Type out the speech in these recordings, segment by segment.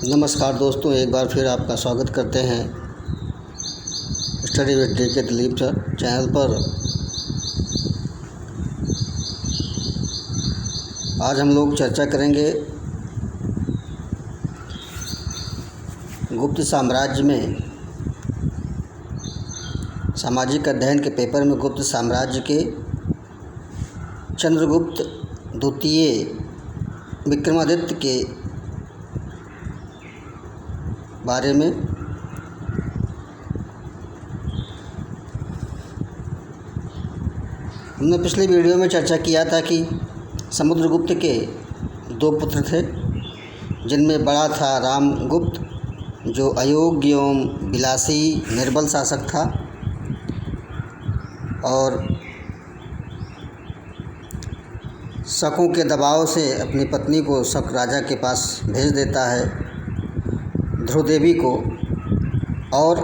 नमस्कार दोस्तों, एक बार फिर आपका स्वागत करते हैं study with DK Dilip sir channel पर। आज हम लोग चर्चा करेंगे गुप्त साम्राज्य में सामाजिक अध्ययन के पेपर में गुप्त साम्राज्य के चंद्रगुप्त द्वितीय विक्रमादित्य के बारे में। हमने पिछले वीडियो में चर्चा किया था कि समुद्रगुप्त के दो पुत्र थे, जिनमें बड़ा था रामगुप्त, जो अयोग्य एवं विलासी निर्बल शासक था और शकों के दबाव से अपनी पत्नी को शक राजा के पास भेज देता है, ध्रुवदेवी को। और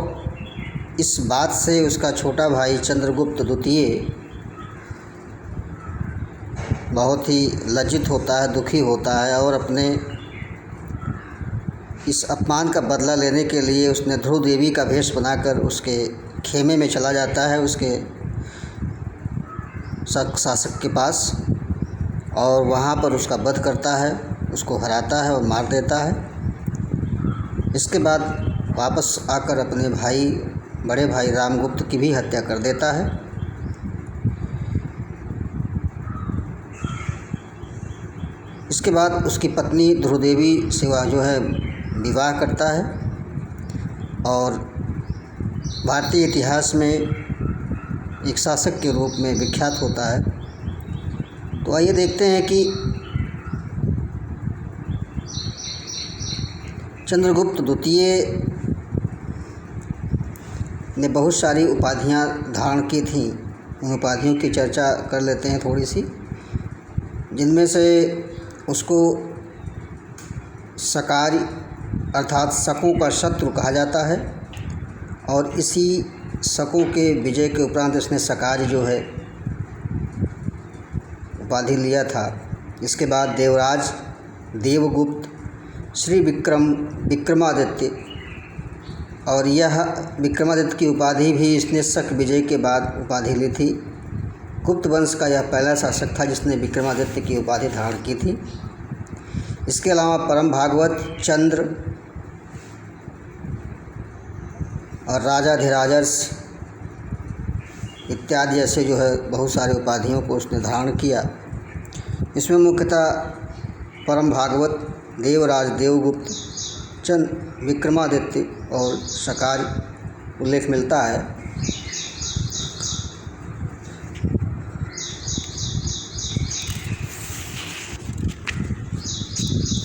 इस बात से उसका छोटा भाई चंद्रगुप्त द्वितीय बहुत ही लज्जित होता है, दुखी होता है और अपने इस अपमान का बदला लेने के लिए उसने ध्रुवदेवी का भेष बनाकर उसके खेमे में चला जाता है, उसके शक शासक के पास, और वहाँ पर उसका वध करता है, उसको हराता है और मार देता है। इसके बाद वापस आकर अपने बड़े भाई रामगुप्त की भी हत्या कर देता है। इसके बाद उसकी पत्नी ध्रुवदेवी से वह जो है विवाह करता है और भारतीय इतिहास में एक शासक के रूप में विख्यात होता है। तो आइए देखते हैं कि चंद्रगुप्त द्वितीय ने बहुत सारी उपाधियां धारण की थीं। उन उपाधियों की चर्चा कर लेते हैं थोड़ी सी, जिनमें से उसको शकारी अर्थात शकों का शत्रु कहा जाता है और इसी शकों के विजय के उपरांत उसने शकारी जो है उपाधि लिया था। इसके बाद देवराज, देवगुप्त, श्री विक्रमादित्य, और यह विक्रमादित्य की उपाधि भी इसने शक विजय के बाद उपाधि ली थी। गुप्त वंश का यह पहला शासक था जिसने विक्रमादित्य की उपाधि धारण की थी। इसके अलावा परम भागवत, चंद्र और राजाधिराजर्ष इत्यादि ऐसे जो है बहुत सारे उपाधियों को उसने धारण किया। इसमें मुख्यतः परम भागवत, देवराज, देवगुप्त, चंद्र, विक्रमादित्य और शकारी उल्लेख मिलता है।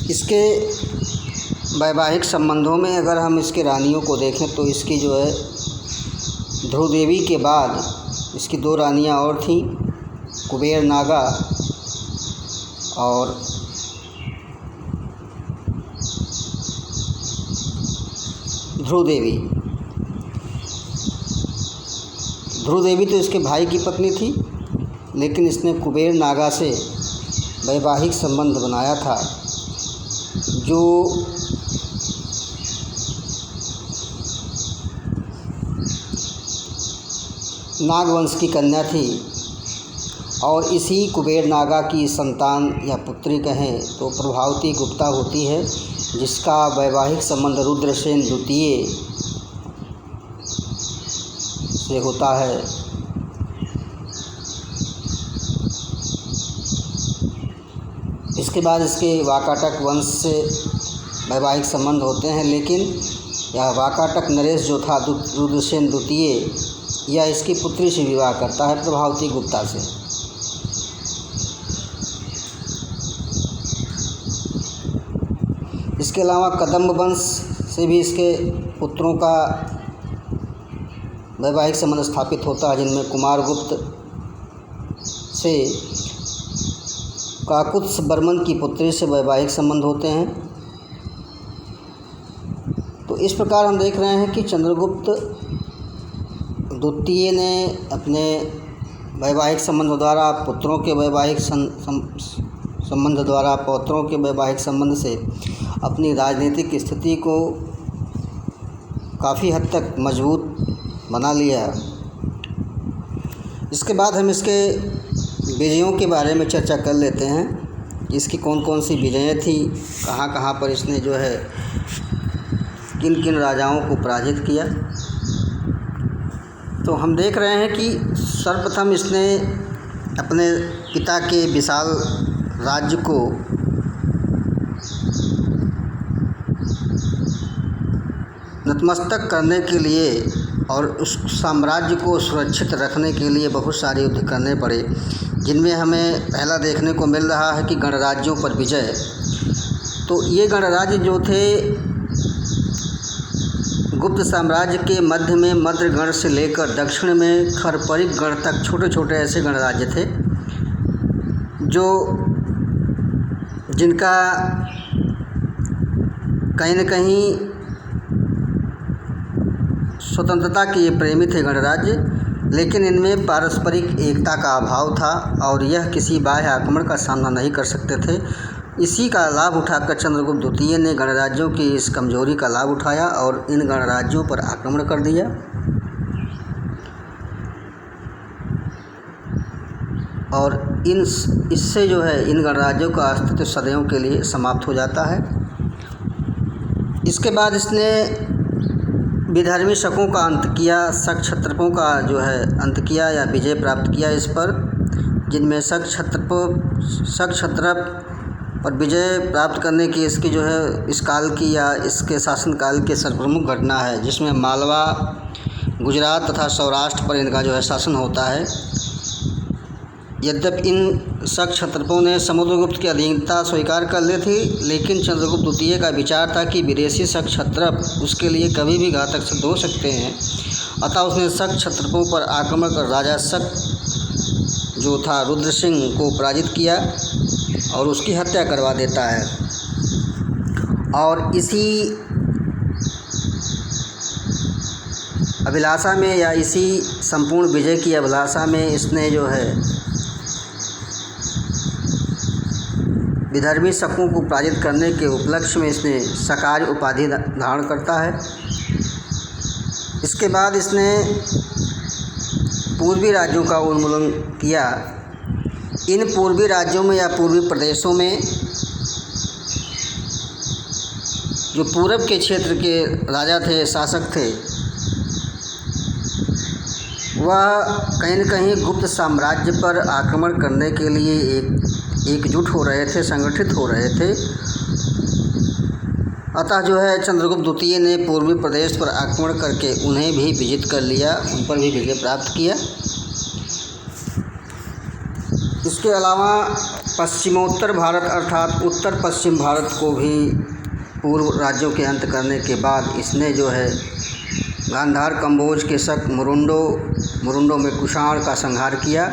इसके वैवाहिक संबंधों में अगर हम इसके रानियों को देखें तो इसकी जो है ध्रुवदेवी के बाद इसकी दो रानियां और थीं, कुबेर नागा और ध्रुवदेवी। ध्रुवदेवी तो इसके भाई की पत्नी थी, लेकिन इसने कुबेर नागा से वैवाहिक संबंध बनाया था, जो नागवंश की कन्या थी। और इसी कुबेर नागा की संतान या पुत्री कहें तो प्रभावती गुप्ता होती है, जिसका वैवाहिक संबंध रुद्रसेन द्वितीय से होता है। इसके बाद इसके वाकाटक वंश से वैवाहिक संबंध होते हैं, लेकिन यह वाकाटक नरेश जो था रुद्रसेन द्वितीय, यह इसकी पुत्री से विवाह करता है, प्रभावती गुप्ता से। इसके अलावा कदम्ब वंश से भी इसके पुत्रों का वैवाहिक संबंध स्थापित होता है, जिनमें कुमारगुप्त से काकुत्स बर्मन की पुत्री से वैवाहिक संबंध होते हैं। तो इस प्रकार हम देख रहे हैं कि चंद्रगुप्त द्वितीय ने अपने वैवाहिक संबंधों द्वारा पुत्रों के वैवाहिक संबंध द्वारा पौत्रों के वैवाहिक संबंध से अपनी राजनीतिक स्थिति को काफ़ी हद तक मजबूत बना लिया। इसके बाद हम इसके विजयों के बारे में चर्चा कर लेते हैं। इसकी कौन कौन सी विजयें थी, कहाँ कहाँ पर इसने जो है किन किन राजाओं को पराजित किया। तो हम देख रहे हैं कि सर्वप्रथम इसने अपने पिता के विशाल राज्य को नतमस्तक करने के लिए और उस साम्राज्य को सुरक्षित रखने के लिए बहुत सारे युद्ध करने पड़े, जिनमें हमें पहला देखने को मिल रहा है कि गणराज्यों पर विजय। तो ये गणराज्य जो थे गुप्त साम्राज्य के मध्य में मद्रगण से लेकर दक्षिण में खरपरिक गण तक छोटे छोटे ऐसे गणराज्य थे जो जिनका कहीं न कहीं स्वतंत्रता के ये प्रेमी थे गणराज्य, लेकिन इनमें पारस्परिक एकता का अभाव था और यह किसी बाह्य आक्रमण का सामना नहीं कर सकते थे। इसी का लाभ उठाकर चंद्रगुप्त द्वितीय ने गणराज्यों की इस कमजोरी का लाभ उठाया और इन गणराज्यों पर आक्रमण कर दिया और इससे जो है इन गणराज्यों का अस्तित्व सदैव के लिए समाप्त हो जाता है। इसके बाद इसने विधर्मी शकों का अंत किया, शक क्षत्रपों का जो है अंत किया या विजय प्राप्त किया इस पर, जिनमें शक क्षत्रप पर विजय प्राप्त करने की इसकी जो है इस काल की या इसके शासनकाल की सर्वप्रमुख घटना है, जिसमें मालवा, गुजरात तथा सौराष्ट्र पर इनका जो है शासन होता है। यद्यपि इन शक क्षत्रपों ने समुद्रगुप्त की अधीनता स्वीकार कर ली थी, लेकिन चंद्रगुप्त द्वितीय का विचार था कि विदेशी शक क्षत्रप उसके लिए कभी भी घातक सिद्ध हो सकते हैं। अतः उसने शक क्षत्रपों पर आक्रमण कर राजा शक जो था रुद्र सिंह को पराजित किया और उसकी हत्या करवा देता है। और इसी अभिलाषा में या इसी संपूर्ण विजय की अभिलाषा में इसने जो है विधर्मी शकों को पराजित करने के उपलक्ष्य में इसने शकार्य उपाधि धारण करता है। इसके बाद इसने पूर्वी राज्यों का उन्मूलन किया। इन पूर्वी राज्यों में या पूर्वी प्रदेशों में जो पूरब के क्षेत्र के राजा थे, शासक थे, वह कहीं न कहीं गुप्त साम्राज्य पर आक्रमण करने के लिए एकजुट हो रहे थे, संगठित हो रहे थे। अतः जो है चंद्रगुप्त द्वितीय ने पूर्वी प्रदेश पर आक्रमण करके उन्हें भी विजित कर लिया, उन पर भी विजय प्राप्त किया। इसके अलावा पश्चिमोत्तर भारत अर्थात उत्तर पश्चिम भारत को भी पूर्व राज्यों के अंत करने के बाद इसने जो है गांधार, कंबोज के शक, मुरुंडो में कुषाण का संहार किया।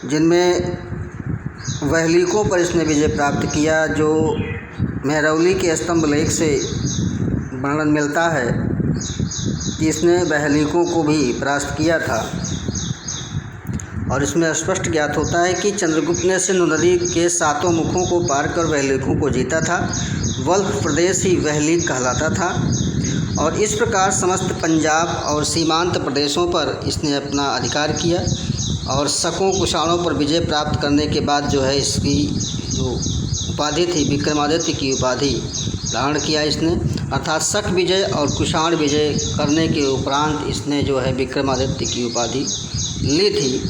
जिनमें वहलीकों पर इसने विजय प्राप्त किया, जो मेहरौली के स्तंभ लेख से वर्णन मिलता है कि इसने वहलीकों को भी परास्त किया था। और इसमें स्पष्ट ज्ञात होता है कि चंद्रगुप्त ने सिंधु नदी के 7 मुखों को पार कर वहलीकों को जीता था। वल्फ प्रदेश ही वहलीक कहलाता था और इस प्रकार समस्त पंजाब और सीमांत प्रदेशों पर इसने अपना अधिकार किया और शकों कुषाणों पर विजय प्राप्त करने के बाद जो है इसकी जो उपाधि थी विक्रमादित्य की उपाधि धारण किया इसने, अर्थात शक विजय और कुषाण विजय करने के उपरांत इसने जो है विक्रमादित्य की उपाधि ली थी।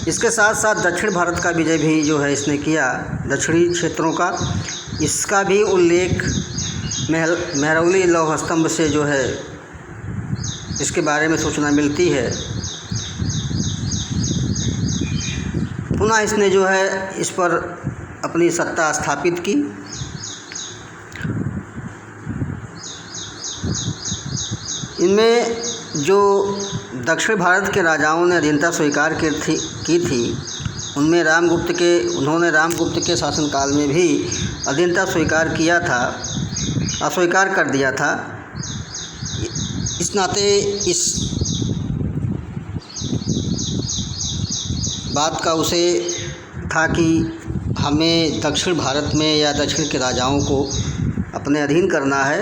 इसके साथ साथ दक्षिण भारत का विजय भी जो है इसने किया, दक्षिणी क्षेत्रों का। इसका भी उल्लेख मेहरौली लौह स्तंभ से जो है इसके बारे में सूचना मिलती है। पुनः इसने जो है इस पर अपनी सत्ता स्थापित की। इनमें जो दक्षिण भारत के राजाओं ने अधीनता स्वीकार की थी उनमें उन्होंने रामगुप्त के शासनकाल में भी अधीनता अस्वीकार कर दिया था। इस नाते बात का उसे था कि हमें दक्षिण भारत में या दक्षिण के राजाओं को अपने अधीन करना है।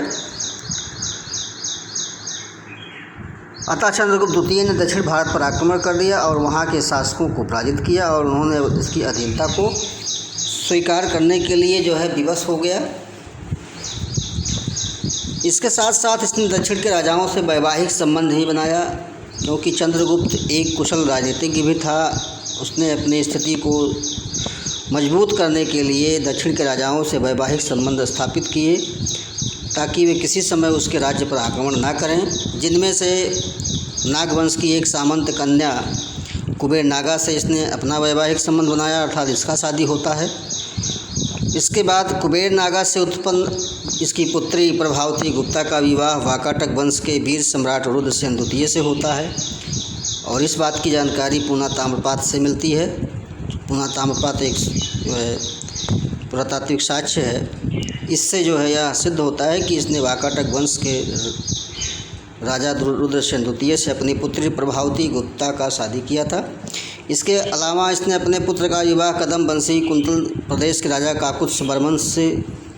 अतः चंद्रगुप्त द्वितीय ने दक्षिण भारत पर आक्रमण कर दिया और वहाँ के शासकों को पराजित किया और उन्होंने इसकी अधीनता को स्वीकार करने के लिए जो है विवश हो गया। इसके साथ साथ इसने दक्षिण के राजाओं से वैवाहिक संबंध ही बनाया, क्योंकि चंद्रगुप्त एक कुशल राजनीतिज्ञ भी था। उसने अपनी स्थिति को मजबूत करने के लिए दक्षिण के राजाओं से वैवाहिक संबंध स्थापित किए ताकि वे किसी समय उसके राज्य पर आक्रमण ना करें, जिनमें से नागवंश की एक सामंत कन्या कुबेर नागा से इसने अपना वैवाहिक संबंध बनाया, अर्थात इसका शादी होता है। इसके बाद कुबेर नागा से उत्पन्न इसकी पुत्री प्रभावती गुप्ता का विवाह वाकाटक वंश के वीर सम्राट रुद्रसेन द्वितीय से होता है और इस बात की जानकारी पूना ताम्रपात से मिलती है। पूना ताम्रपात एक जो है पुरातात्विक साक्ष्य है। इससे जो है यह सिद्ध होता है कि इसने वाकाटक वंश के राजा रुद्रसेन द्वितीय से अपनी पुत्री प्रभावती गुप्ता का शादी किया था। इसके अलावा इसने अपने पुत्र का विवाह कदम वंशी कुंतल प्रदेश के राजा काकुत्स बर्मन से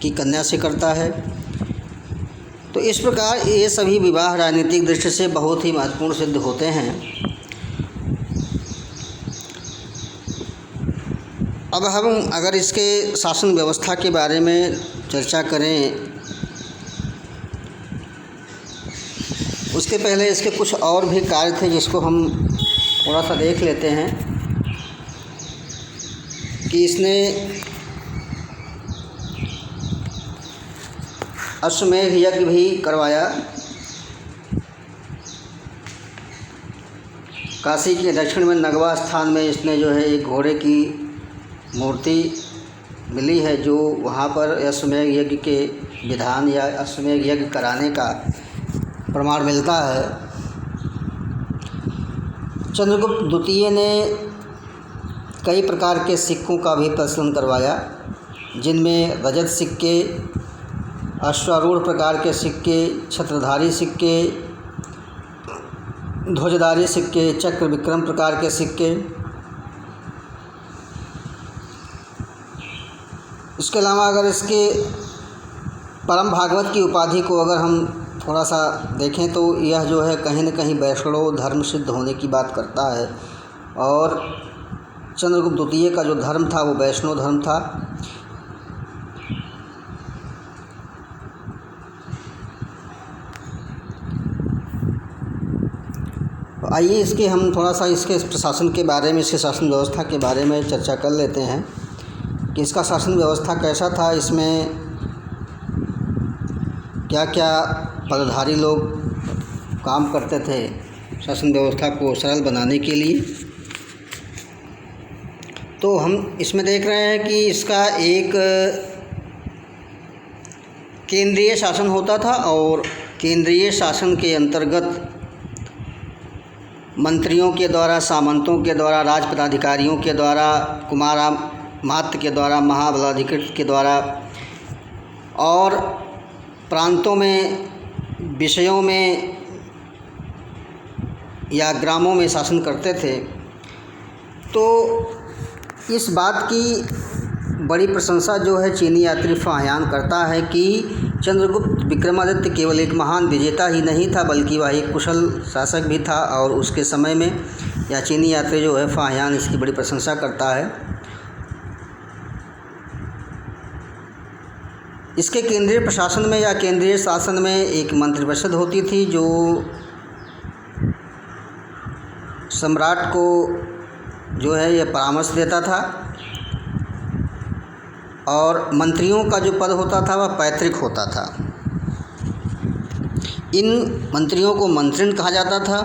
की कन्या से करता है। तो इस प्रकार ये सभी विवाह राजनीतिक दृष्टि से बहुत ही महत्वपूर्ण सिद्ध होते हैं। अब हम अगर इसके शासन व्यवस्था के बारे में चर्चा करें, उसके पहले इसके कुछ और भी कार्य थे जिसको हम थोड़ा सा देख लेते हैं कि इसने अश्वमेध यज्ञ भी करवाया। काशी के दक्षिण में नगवा स्थान में इसने जो है एक घोड़े की मूर्ति मिली है, जो वहाँ पर अश्वमेध यज्ञ के विधान या अश्वमेध यज्ञ कराने का प्रमाण मिलता है। चंद्रगुप्त द्वितीय ने कई प्रकार के सिक्कों का भी प्रचलन करवाया, जिनमें रजत सिक्के, अश्वारूढ़ प्रकार के सिक्के, छत्रधारी सिक्के, ध्वजधारी सिक्के, चक्र विक्रम प्रकार के सिक्के। इसके अलावा अगर इसके परम भागवत की उपाधि को अगर हम थोड़ा सा देखें तो यह जो है कहीं न कहीं वैष्णव धर्म सिद्ध होने की बात करता है और चंद्रगुप्त द्वितीय का जो धर्म था वो वैष्णव धर्म था। तो आइए इसके हम थोड़ा सा इसके प्रशासन के बारे में, इसके शासन व्यवस्था के बारे में चर्चा कर लेते हैं कि इसका शासन व्यवस्था कैसा था, इसमें क्या क्या पदधारी लोग काम करते थे शासन व्यवस्था को सरल बनाने के लिए। तो हम इसमें देख रहे हैं कि इसका एक केंद्रीय शासन होता था और केंद्रीय शासन के अंतर्गत मंत्रियों के द्वारा, सामंतों के द्वारा, राज पदाधिकारियों के द्वारा, कुमारा मात्य के द्वारा, महाबलाधिकृत के द्वारा और प्रांतों में, विषयों में या ग्रामों में शासन करते थे। तो इस बात की बड़ी प्रशंसा जो है चीनी यात्री फाहियान करता है कि चंद्रगुप्त विक्रमादित्य केवल एक महान विजेता ही नहीं था, बल्कि वह एक कुशल शासक भी था। और उसके समय में या चीनी यात्री जो है फाहियान इसकी बड़ी प्रशंसा करता है। इसके केंद्रीय प्रशासन में या केंद्रीय शासन में एक मंत्रिपरिषद होती थी जो सम्राट को जो है यह परामर्श देता था और मंत्रियों का जो पद होता था वह पैतृक होता था। इन मंत्रियों को मंत्रिण कहा जाता था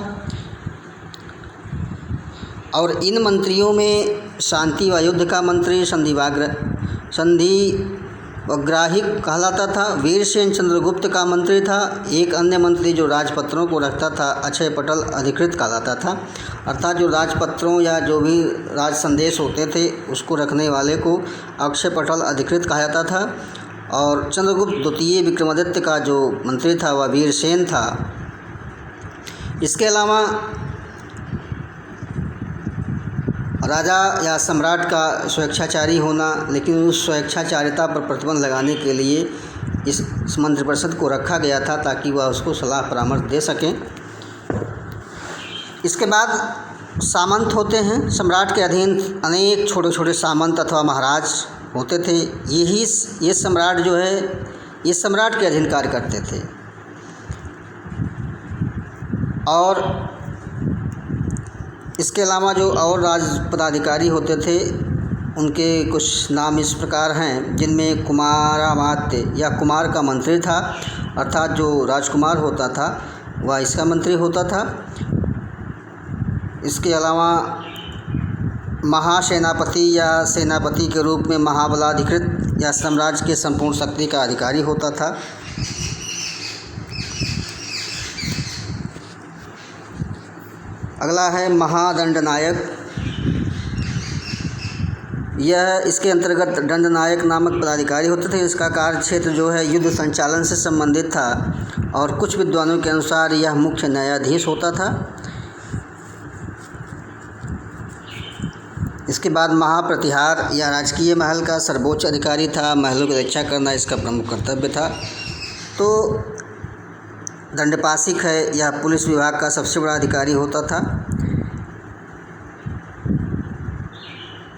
और इन मंत्रियों में शांति व युद्ध का मंत्री संधिवग्राही कहलाता था। वीरसेन चंद्रगुप्त का मंत्री था। एक अन्य मंत्री जो राजपत्रों को रखता था अक्षय पटल अधिकृत कहलाता था, अर्थात जो राजपत्रों या जो भी राज संदेश होते थे उसको रखने वाले को अक्षय पटल अधिकृत कहा जाता था। और चंद्रगुप्त द्वितीय विक्रमादित्य का जो मंत्री था वह वीरसेन था। इसके अलावा राजा या सम्राट का स्वेच्छाचारी होना, लेकिन उस स्वेच्छाचारिता पर प्रतिबंध लगाने के लिए इस मंत्रिपरिषद को रखा गया था ताकि वह उसको सलाह परामर्श दे सकें। इसके बाद सामंत होते हैं। सम्राट के अधीन अनेक छोटे छोटे सामंत अथवा महाराज होते थे। ये सम्राट जो है ये सम्राट के अधीन कार्य करते थे। और इसके अलावा जो और राज पदाधिकारी होते थे उनके कुछ नाम इस प्रकार हैं, जिनमें कुमारामात्य या कुमार का मंत्री था, अर्थात जो राजकुमार होता था वह इसका मंत्री होता था। इसके अलावा महासेनापति या सेनापति के रूप में महाबलाधिकृत या साम्राज्य के संपूर्ण शक्ति का अधिकारी होता था। अगला है महादंडनायक। यह इसके अंतर्गत दंडनायक नामक पदाधिकारी होते थे। इसका कार्य क्षेत्र जो है युद्ध संचालन से संबंधित था और कुछ विद्वानों के अनुसार यह मुख्य न्यायाधीश होता था। इसके बाद महाप्रतिहार या राजकीय महल का सर्वोच्च अधिकारी था। महलों की रक्षा करना इसका प्रमुख कर्तव्य था। तो दंडपाशिक है, यह पुलिस विभाग का सबसे बड़ा अधिकारी होता था।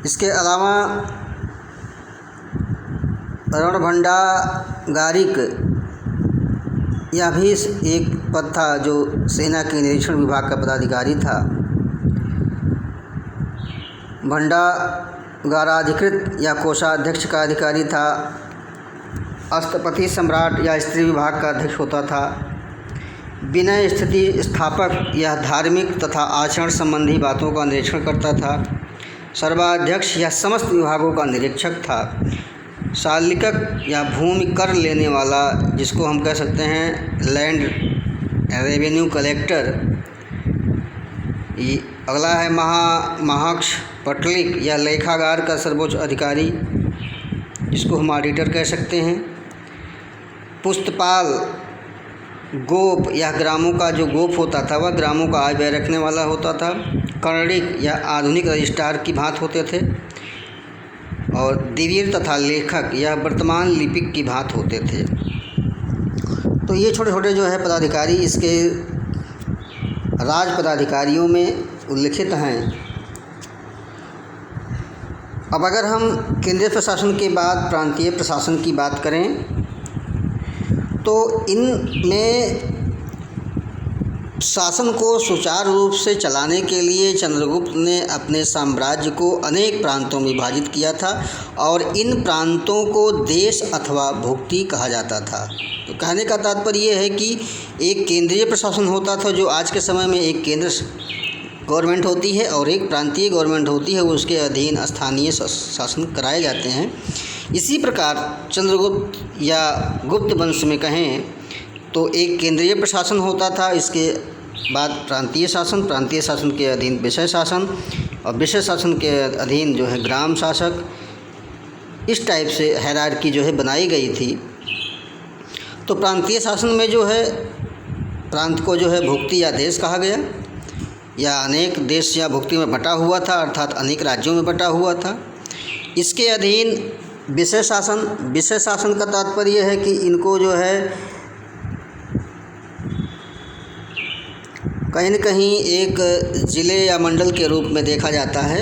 इसके अलावा रणभंडागारिक यह भी एक पद था जो सेना के निरीक्षण विभाग का पदाधिकारी था। भंडागाराधिकृत या कोषाध्यक्ष का अधिकारी था। अष्टपति सम्राट या स्त्री विभाग का अध्यक्ष होता था। विनय स्थिति स्थापक यह धार्मिक तथा आचरण संबंधी बातों का निरीक्षण करता था। सर्वाध्यक्ष या समस्त विभागों का निरीक्षक था। शालिकक या भूमि कर लेने वाला, जिसको हम कह सकते हैं लैंड रेवेन्यू कलेक्टर। अगला है महाक्ष पटलिक या लेखागार का सर्वोच्च अधिकारी, जिसको हम ऑडिटर कह सकते हैं। पुस्तपाल गोप या ग्रामों का जो गोप होता था वह ग्रामों का आय व्यय रखने वाला होता था। कर्णिक या आधुनिक रजिस्ट्रार की भांति होते थे। और दिवीर तथा लेखक या वर्तमान लिपिक की भांति होते थे। तो ये छोटे छोटे जो है पदाधिकारी इसके राज पदाधिकारियों में उल्लिखित हैं। अब अगर हम केंद्रीय प्रशासन के बाद प्रांतीय प्रशासन की बात करें तो इनमें शासन को सुचारू रूप से चलाने के लिए चंद्रगुप्त ने अपने साम्राज्य को अनेक प्रांतों में विभाजित किया था और इन प्रांतों को देश अथवा भुक्ति कहा जाता था। तो कहने का तात्पर्य ये है कि एक केंद्रीय प्रशासन होता था जो आज के समय में एक केंद्र गवर्नमेंट होती है और एक प्रांतीय गवर्नमेंट होती है, उसके अधीन स्थानीय शासन कराए जाते हैं। इसी प्रकार चंद्रगुप्त या गुप्त वंश में कहें तो एक केंद्रीय प्रशासन होता था, इसके बाद प्रांतीय शासन के अधीन विषय शासन और विषय शासन के अधीन जो है ग्राम शासक। इस टाइप से हायरार्की जो है बनाई गई थी। तो प्रांतीय शासन में जो है प्रांत को जो है भुक्ति या देश कहा गया, या अनेक देश या भुक्ति में बटा हुआ था, अर्थात अनेक राज्यों में बटा हुआ था। इसके अधीन विषय शासन का तात्पर्य है कि इनको जो है कहीं न कहीं एक ज़िले या मंडल के रूप में देखा जाता है।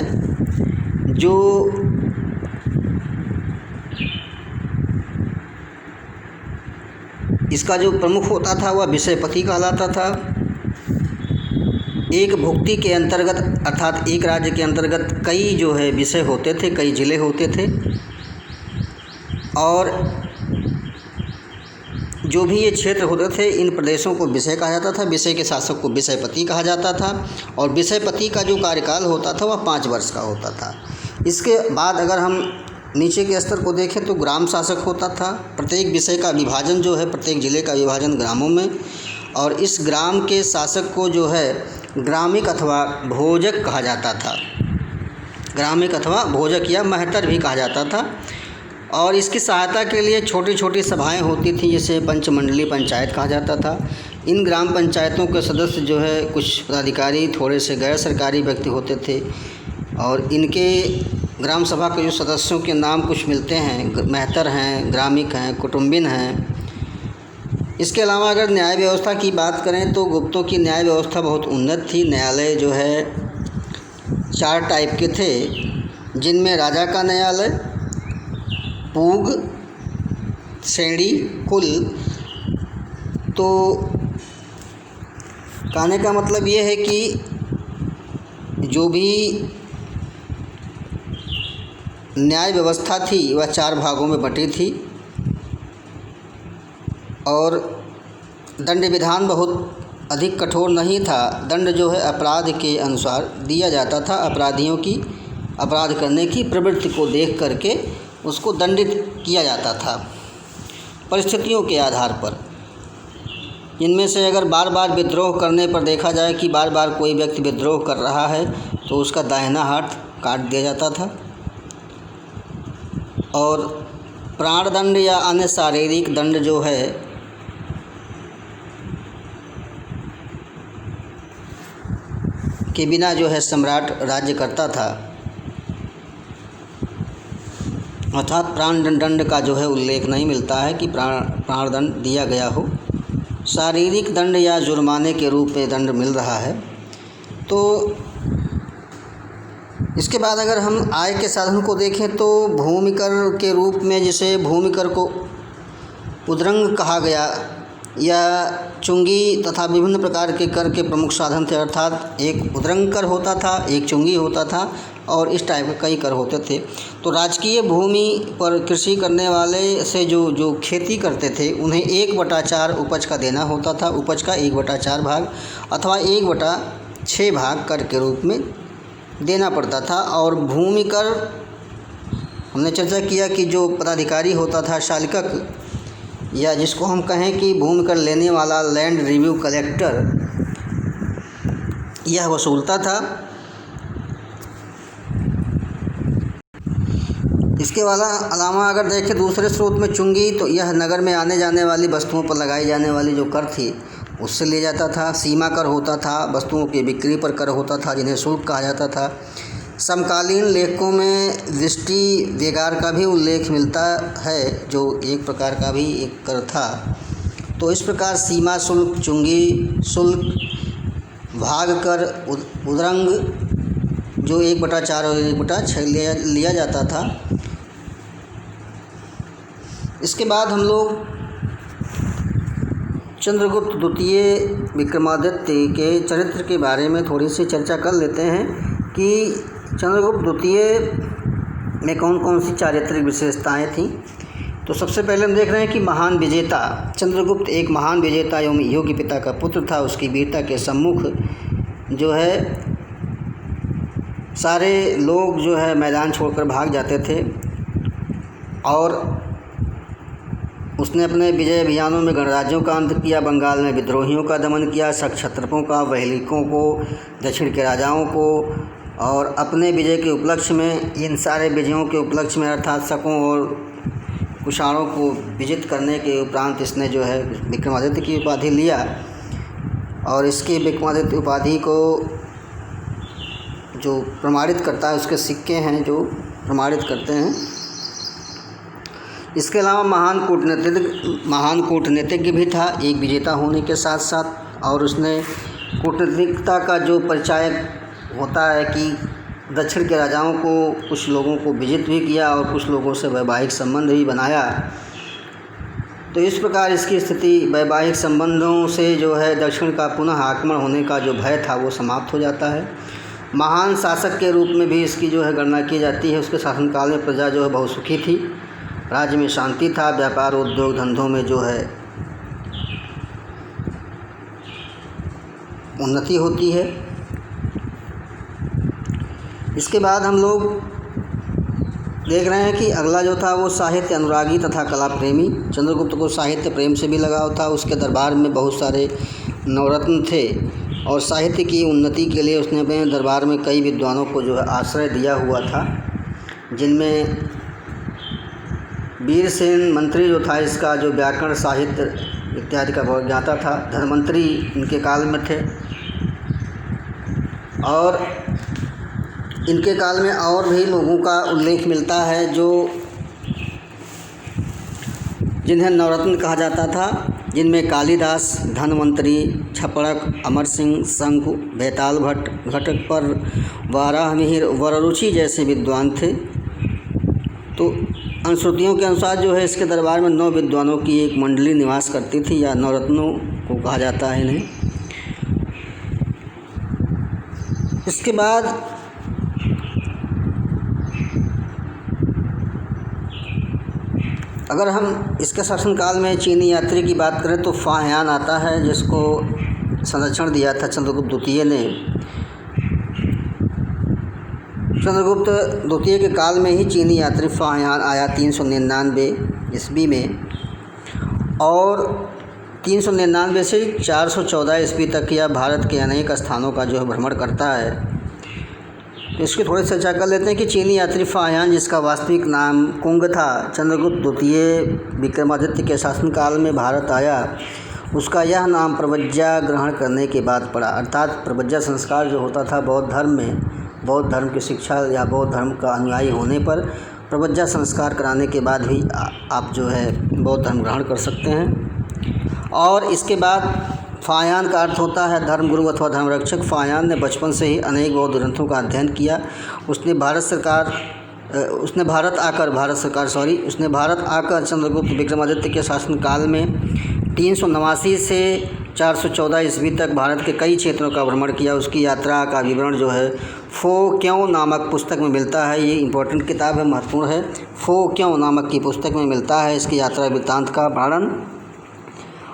जो इसका जो प्रमुख होता था वह विषयपति कहलाता था। एक भुक्ति के अंतर्गत अर्थात एक राज्य के अंतर्गत कई जो है विषय होते थे, कई ज़िले होते थे और जो भी ये क्षेत्र होते थे इन प्रदेशों को विषय कहा जाता था। विषय के शासक को विषयपति कहा जाता था और विषयपति का जो कार्यकाल होता था वह 5 वर्ष का होता था। इसके बाद अगर हम नीचे के स्तर को देखें तो ग्राम शासक होता था। प्रत्येक विषय का विभाजन जो है, प्रत्येक ज़िले का विभाजन ग्रामों में, और इस ग्राम के शासक को जो है ग्रामिक अथवा भोजक कहा जाता था। ग्रामिक अथवा भोजक या महतर भी कहा जाता था। और इसकी सहायता के लिए छोटी छोटी सभाएं होती थी, जिसे पंचमंडलीय पंचायत कहा जाता था। इन ग्राम पंचायतों के सदस्य जो है कुछ पदाधिकारी, थोड़े से गैर सरकारी व्यक्ति होते थे। और इनके ग्राम सभा के जो सदस्यों के नाम कुछ मिलते हैं, मेहतर हैं, ग्रामिक हैं, कुटुंबिन हैं। इसके अलावा अगर न्याय व्यवस्था की बात करें तो गुप्तों की न्याय व्यवस्था बहुत उन्नत थी। न्यायालय जो है 4 टाइप के थे, जिनमें राजा का न्यायालय, पूग, श्रेणी, कुल। तो कहने का मतलब ये है कि जो भी न्याय व्यवस्था थी वह 4 भागों में बटी थी और दंड विधान बहुत अधिक कठोर नहीं था। दंड जो है अपराध के अनुसार दिया जाता था। अपराधियों की अपराध करने की प्रवृत्ति को देख करके उसको दंडित किया जाता था परिस्थितियों के आधार पर। इनमें से अगर बार बार विद्रोह करने पर देखा जाए कि बार बार कोई व्यक्ति विद्रोह कर रहा है तो उसका दाहिना हाथ काट दिया जाता था। और प्राणदंड या अन्य शारीरिक दंड जो है के बिना जो है सम्राट राज्य करता था, अर्थात प्राणदंड का जो है उल्लेख नहीं मिलता है कि प्राणदंड दिया गया हो। शारीरिक दंड या जुर्माने के रूप में दंड मिल रहा है। तो इसके बाद अगर हम आय के साधन को देखें तो भूमि कर के रूप में, जिसे भूमि कर को उद्रंग कहा गया, या चुंगी तथा विभिन्न प्रकार के कर के प्रमुख साधन थे। अर्थात एक उद्रंग कर होता था, एक चुंगी होता था और इस टाइप के कई कर होते थे। तो राजकीय भूमि पर कृषि करने वाले से जो खेती करते थे उन्हें 1/4 उपज का देना होता था। उपज का 1/4 भाग अथवा 1/6 भाग कर के रूप में देना पड़ता था। और भूमि कर हमने चर्चा किया कि जो पदाधिकारी होता था, शालिकक, या जिसको हम कहें कि भूमि कर लेने वाला लैंड रिव्यू कलेक्टर, यह वसूलता था। इसके अलावा अगर देखें दूसरे स्रोत में चुंगी, तो यह नगर में आने जाने वाली वस्तुओं पर लगाई जाने वाली जो कर थी उससे लिया जाता था। सीमा कर होता था, वस्तुओं की बिक्री पर कर होता था जिन्हें शुल्क कहा जाता था। समकालीन लेखकों में दृष्टि व्यगार का भी उल्लेख मिलता है, जो एक प्रकार का भी एक कर था। तो इस प्रकार सीमा शुल्क, चुंगी शुल्क, भाग कर, उद्रंग जो 1/4 और 1/6 लिया जाता था। इसके बाद हम लोग चंद्रगुप्त द्वितीय विक्रमादित्य के चरित्र के बारे में थोड़ी सी चर्चा कर लेते हैं कि चंद्रगुप्त द्वितीय में कौन कौन सी चारित्रिक विशेषताएं थीं। तो सबसे पहले हम देख रहे हैं कि महान विजेता। चंद्रगुप्त एक महान विजेता एवं योग्य पिता का पुत्र था। उसकी वीरता के सम्मुख जो है सारे लोग जो है मैदान छोड़कर भाग जाते थे और उसने अपने विजय अभियानों में गणराज्यों का अंत किया, बंगाल में विद्रोहियों का दमन किया, क्षत्रपों का, वैलिकों को, दक्षिण के राजाओं को, और अपने विजय के उपलक्ष्य में, इन सारे विजयों के उपलक्ष्य में अर्थात शकों और कुषाणों को विजित करने के उपरांत इसने जो है विक्रमादित्य की उपाधि लिया। और इसकी विक्रमादित्य उपाधि को जो प्रमाणित करता है, उसके सिक्के हैं जो प्रमाणित करते हैं। इसके अलावा महान कूटनीतिज्ञ भी था, एक विजेता होने के साथ साथ। और उसने कूटनीतिकता का जो परिचायक होता है कि दक्षिण के राजाओं को, कुछ लोगों को विजित भी किया और कुछ लोगों से वैवाहिक संबंध भी बनाया। तो इस प्रकार इसकी स्थिति वैवाहिक संबंधों से जो है दक्षिण का पुनः आक्रमण होने का जो भय था वो समाप्त हो जाता है। महान शासक के रूप में भी इसकी जो है गणना की जाती है। उसके शासनकाल में प्रजा जो है बहुत सुखी थी, राज्य में शांति था, व्यापार उद्योग धंधों में जो है उन्नति होती है। इसके बाद हम लोग देख रहे हैं कि अगला जो था वो साहित्य अनुरागी तथा कला प्रेमी। चंद्रगुप्त को साहित्य प्रेम से भी लगाव था। उसके दरबार में बहुत सारे नवरत्न थे और साहित्य की उन्नति के लिए उसने अपने दरबार में कई विद्वानों को जो है आश्रय दिया हुआ था, जिनमें वीरसेन मंत्री जो था, इसका जो व्याकरण साहित्य इत्यादि का बहुत ज्ञाता था, धनवंतरी इनके काल में थे। और इनके काल में और भी लोगों का उल्लेख मिलता है जो जिन्हें नवरत्न कहा जाता था, जिनमें कालिदास, धन्वंतरी, छपड़क, अमर सिंह, शंकु, बेताल भट्ट, घटकपर, वाराहमिहिर, वररुचि जैसे विद्वान थे। तो अनुश्रुतियों के अनुसार जो है इसके दरबार में 9 विद्वानों की एक मंडली निवास करती थी, या नवरत्नों को कहा जाता है इन्हें। इसके बाद अगर हम इसके शासनकाल में चीनी यात्री की बात करें तो फाहियान आता है, जिसको संरक्षण दिया था चंद्रगुप्त द्वितीय ने। चंद्रगुप्त द्वितीय के काल में ही चीनी यात्री फाहियान आया 399 ईस्वी में, और 399 से 414 ईस्वी तक यह भारत के अनेक स्थानों का जो है भ्रमण करता है। तो इसकी थोड़ी चर्चा कर लेते हैं कि चीनी यात्री फाहियान, जिसका वास्तविक नाम कुंग था, चंद्रगुप्त द्वितीय विक्रमादित्य के शासनकाल में भारत आया। उसका यह नाम प्रव्रज्जा ग्रहण करने के बाद पड़ा, अर्थात प्रव्रज्जा संस्कार जो होता था बौद्ध धर्म में, बौद्ध धर्म की शिक्षा या बौद्ध धर्म का अनुयायी होने पर प्रव्रज्जा संस्कार कराने के बाद भी आप जो है बौद्ध धर्म ग्रहण कर सकते हैं। और इसके बाद फाहियान का अर्थ होता है धर्मगुरु अथवा धर्मरक्षक। फाहियान ने बचपन से ही अनेक बौद्ध ग्रंथों का अध्ययन किया। उसने भारत आकर चंद्रगुप्त विक्रमादित्य के शासनकाल में 389 से 414 ईस्वी तक भारत के कई क्षेत्रों का भ्रमण किया। उसकी यात्रा का विवरण जो है फो क्यों नामक पुस्तक में मिलता है। ये इम्पोर्टेंट किताब है, महत्वपूर्ण है। फो क्यों नामक की पुस्तक में मिलता है इसकी यात्रा वृत्तांत का वर्णन।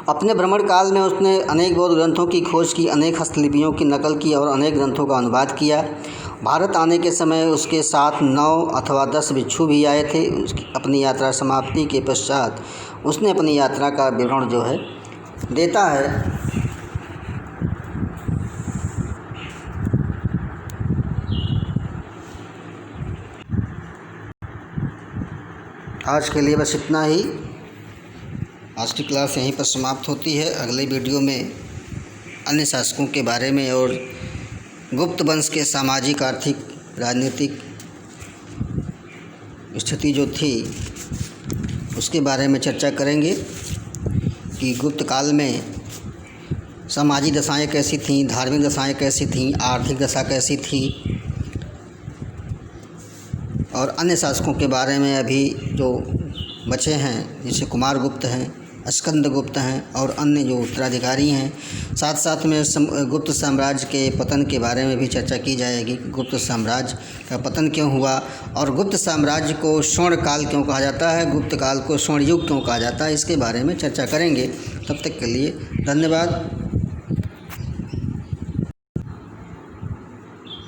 अपने भ्रमण काल में उसने अनेक बौद्ध ग्रंथों की खोज की, अनेक हस्तलिपियों की नकल की और अनेक ग्रंथों का अनुवाद किया। भारत आने के समय उसके साथ 9 अथवा 10 भिक्षु भी आए थे। अपनी यात्रा समाप्ति के पश्चात उसने अपनी यात्रा का विवरण जो है देता है। आज के लिए बस इतना ही। आज की क्लास यहीं पर समाप्त होती है। अगले वीडियो में अन्य शासकों के बारे में और गुप्त वंश के सामाजिक, आर्थिक, राजनीतिक स्थिति जो थी उसके बारे में चर्चा करेंगे कि गुप्त काल में सामाजिक दशाएं कैसी थीं, धार्मिक दशाएं कैसी थीं, आर्थिक दशा कैसी थी, और अन्य शासकों के बारे में अभी जो बचे हैं जैसे कुमारगुप्त हैं, स्कंदगुप्त हैं और अन्य जो उत्तराधिकारी हैं। साथ साथ में गुप्त साम्राज्य के पतन के बारे में भी चर्चा की जाएगी। गुप्त साम्राज्य का पतन क्यों हुआ और गुप्त साम्राज्य को स्वर्ण काल क्यों कहा जाता है, गुप्त काल को स्वर्ण युग क्यों कहा जाता है, इसके बारे में चर्चा करेंगे। तब तक के लिए धन्यवाद।